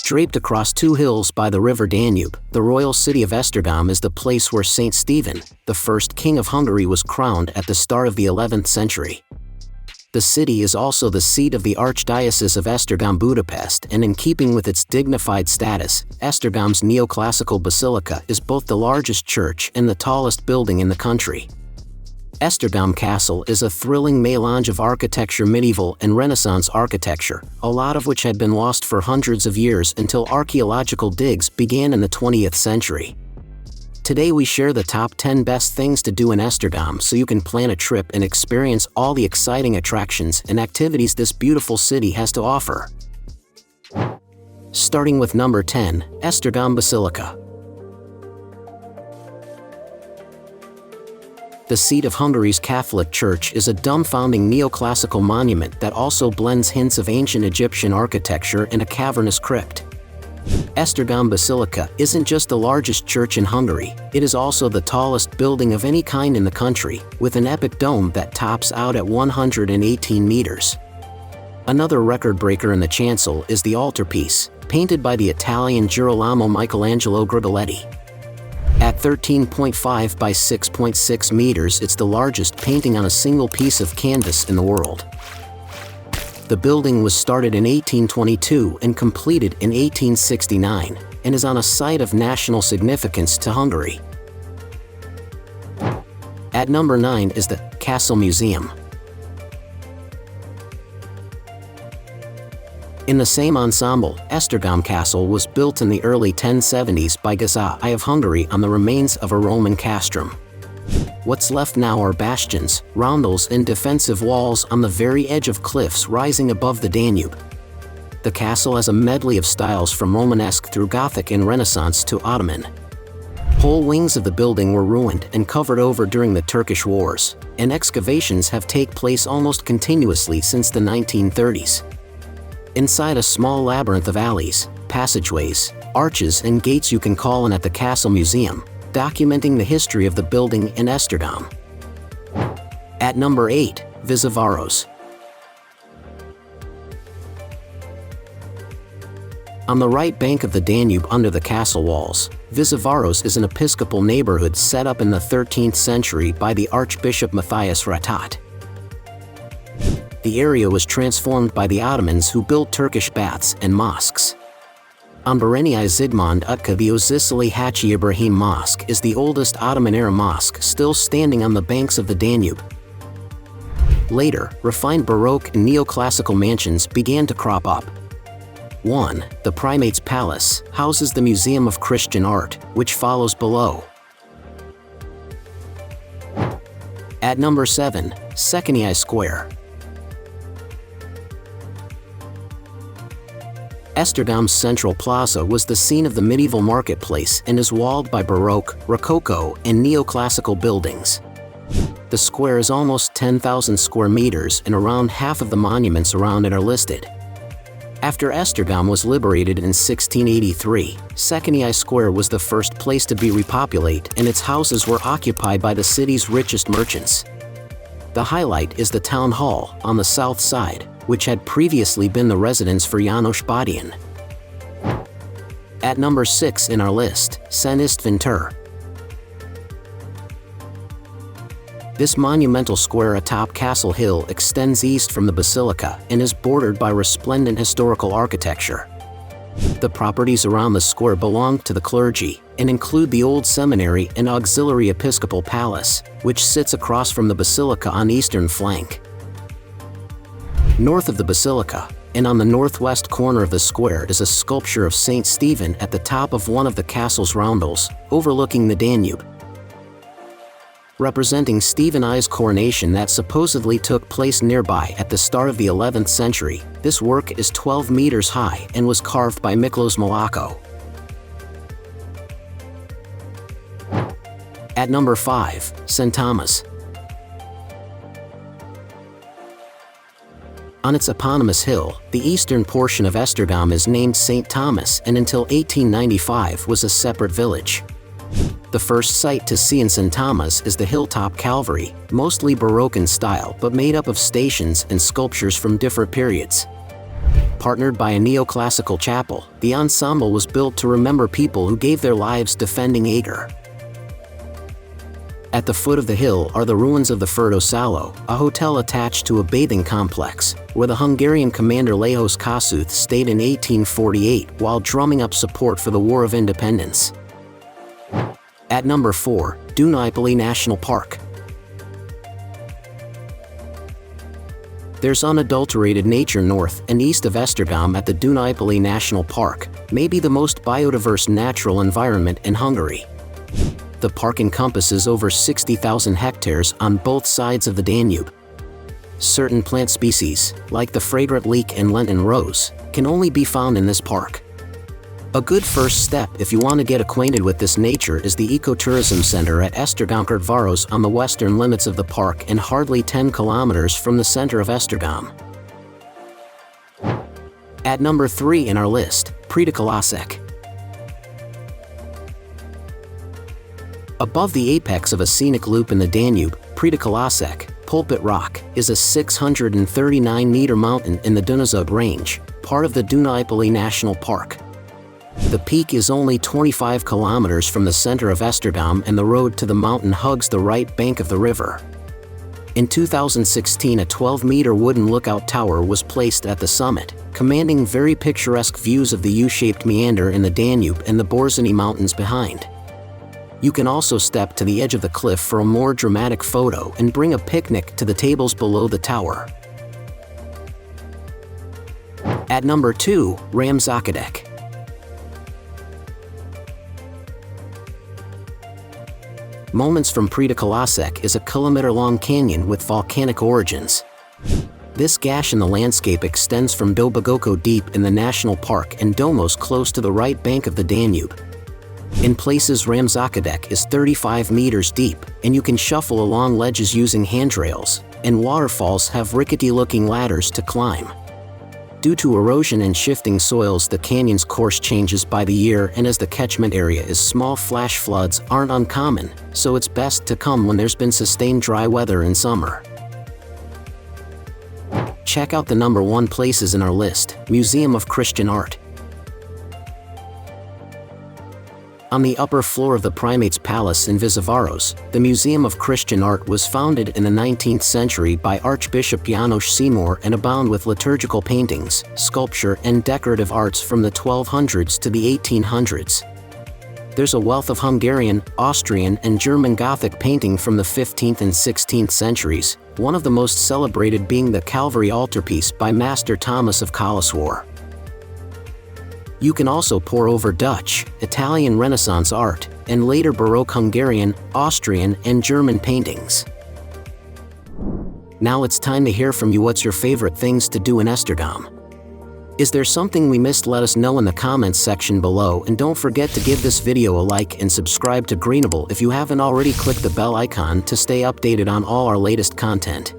Draped across two hills by the river Danube, the royal city of Esztergom is the place where Saint Stephen, the first king of Hungary, was crowned at the start of the 11th century. The city is also the seat of the Archdiocese of Esztergom Budapest, and in keeping with its dignified status, Esztergom's neoclassical basilica is both the largest church and the tallest building in the country. Esztergom Castle is a thrilling melange of architecture, medieval and Renaissance architecture, a lot of which had been lost for hundreds of years until archaeological digs began in the 20th century. Today we share the top 10 best things to do in Esztergom so you can plan a trip and experience all the exciting attractions and activities this beautiful city has to offer. Starting with number 10, Esztergom Basilica. The seat of Hungary's Catholic Church is a dumbfounding neoclassical monument that also blends hints of ancient Egyptian architecture and a cavernous crypt. Esztergom Basilica isn't just the largest church in Hungary, it is also the tallest building of any kind in the country, with an epic dome that tops out at 118 meters. Another record breaker in the chancel is the altarpiece, painted by the Italian Girolamo Michelangelo Grigoletti. At 13.5 by 6.6 meters, it's the largest painting on a single piece of canvas in the world. The building was started in 1822 and completed in 1869, and is on a site of national significance to Hungary. At number 9 is the Castle Museum. In the same ensemble, Esztergom Castle was built in the early 1070s by Getaway I of Hungary on the remains of a Roman castrum. What's left now are bastions, roundels and defensive walls on the very edge of cliffs rising above the Danube. The castle has a medley of styles from Romanesque through Gothic and Renaissance to Ottoman. Whole wings of the building were ruined and covered over during the Turkish Wars, and excavations have taken place almost continuously since the 1930s. Inside a small labyrinth of alleys, passageways, arches and gates you can call in at the Castle Museum, documenting the history of the building in Esztergom. At number 8, Víziváros. On the right bank of the Danube under the castle walls, Víziváros is an episcopal neighborhood set up in the 13th century by the Archbishop Matthias Ratot. The area was transformed by the Ottomans, who built Turkish baths and mosques. Ambareni Zigmond Utka Sicily Hachi Ibrahim Mosque is the oldest Ottoman-era mosque still standing on the banks of the Danube. Later, refined Baroque and neoclassical mansions began to crop up. 1. The Primate's Palace houses the Museum of Christian Art, which follows below. At number 7, Széchényi Square. Esztergom's central plaza was the scene of the medieval marketplace and is walled by Baroque, Rococo, and neoclassical buildings. The square is almost 10,000 square meters, and around half of the monuments around it are listed. After Esztergom was liberated in 1683, Széchényi Square was the first place to be repopulated, and its houses were occupied by the city's richest merchants. The highlight is the town hall on the south side, which had previously been the residence for János Badian. At number 6 in our list, Szent István Tér. This monumental square atop Castle Hill extends east from the basilica and is bordered by resplendent historical architecture. The properties around the square belong to the clergy and include the old seminary and auxiliary episcopal palace, which sits across from the basilica on eastern flank. North of the basilica, and on the northwest corner of the square, is a sculpture of Saint Stephen at the top of one of the castle's roundels, overlooking the Danube. Representing Stephen I's coronation that supposedly took place nearby at the start of the 11th century, this work is 12 meters high and was carved by Miklos Malako. At number 5, Szenttamás. On its eponymous hill, the eastern portion of Esztergom is named St. Thomas, and until 1895 was a separate village. The first sight to see in Szenttamás is the hilltop Calvary, mostly Baroque in style but made up of stations and sculptures from different periods. Partnered by a neoclassical chapel, the ensemble was built to remember people who gave their lives defending Eger. At the foot of the hill are the ruins of the Furto Salo, a hotel attached to a bathing complex, where the Hungarian commander Lajos Kossuth stayed in 1848 while drumming up support for the War of Independence. At number 4, Duna-Ipoly National Park. There's unadulterated nature north and east of Esztergom at the Duna-Ipoly National Park, maybe the most biodiverse natural environment in Hungary. The park encompasses over 60,000 hectares on both sides of the Danube. Certain plant species, like the fragrant leek and Lenten rose, can only be found in this park. A good first step if you want to get acquainted with this nature is the Ecotourism Center at Esztergom Varos on the western limits of the park and hardly 10 kilometers from the center of Esztergom. At number 3 in our list, Prédikálószék. Above the apex of a scenic loop in the Danube, Prédikálószék, Pulpit Rock, is a 639-meter mountain in the Dunazug Range, part of the Duna-Ipoly National Park. The peak is only 25 kilometers from the center of Esztergom and the road to the mountain hugs the right bank of the river. In 2016, a 12-meter wooden lookout tower was placed at the summit, commanding very picturesque views of the U-shaped meander in the Danube and the Borzani Mountains behind. You can also step to the edge of the cliff for a more dramatic photo and bring a picnic to the tables below the tower. At number 2, Rám-Szakadék. Moments from Prédikálószék is a kilometer-long canyon with volcanic origins. This gash in the landscape extends from Dobogoko deep in the national park and Domos close to the right bank of the Danube. In places, Rám-Szakadék is 35 meters deep, and you can shuffle along ledges using handrails, and waterfalls have rickety-looking ladders to climb. Due to erosion and shifting soils, the canyon's course changes by the year, and as the catchment area is small, flash floods aren't uncommon, so it's best to come when there's been sustained dry weather in summer. Check out the number 1 places in our list, Museum of Christian Art. On the upper floor of the Primate's Palace in Víziváros, the Museum of Christian Art was founded in the 19th century by Archbishop János Seymour and abound with liturgical paintings, sculpture, and decorative arts from the 1200s to the 1800s. There's a wealth of Hungarian, Austrian, and German Gothic painting from the 15th and 16th centuries, one of the most celebrated being the Calvary altarpiece by Master Thomas of Kalliswar. You can also pore over Dutch, Italian Renaissance art, and later Baroque Hungarian, Austrian, and German paintings. Now it's time to hear from you. What's your favorite things to do in Esztergom? Is there something we missed? Let us know in the comments section below, and don't forget to give this video a like and subscribe to Greenable if you haven't already. Click the bell icon to stay updated on all our latest content.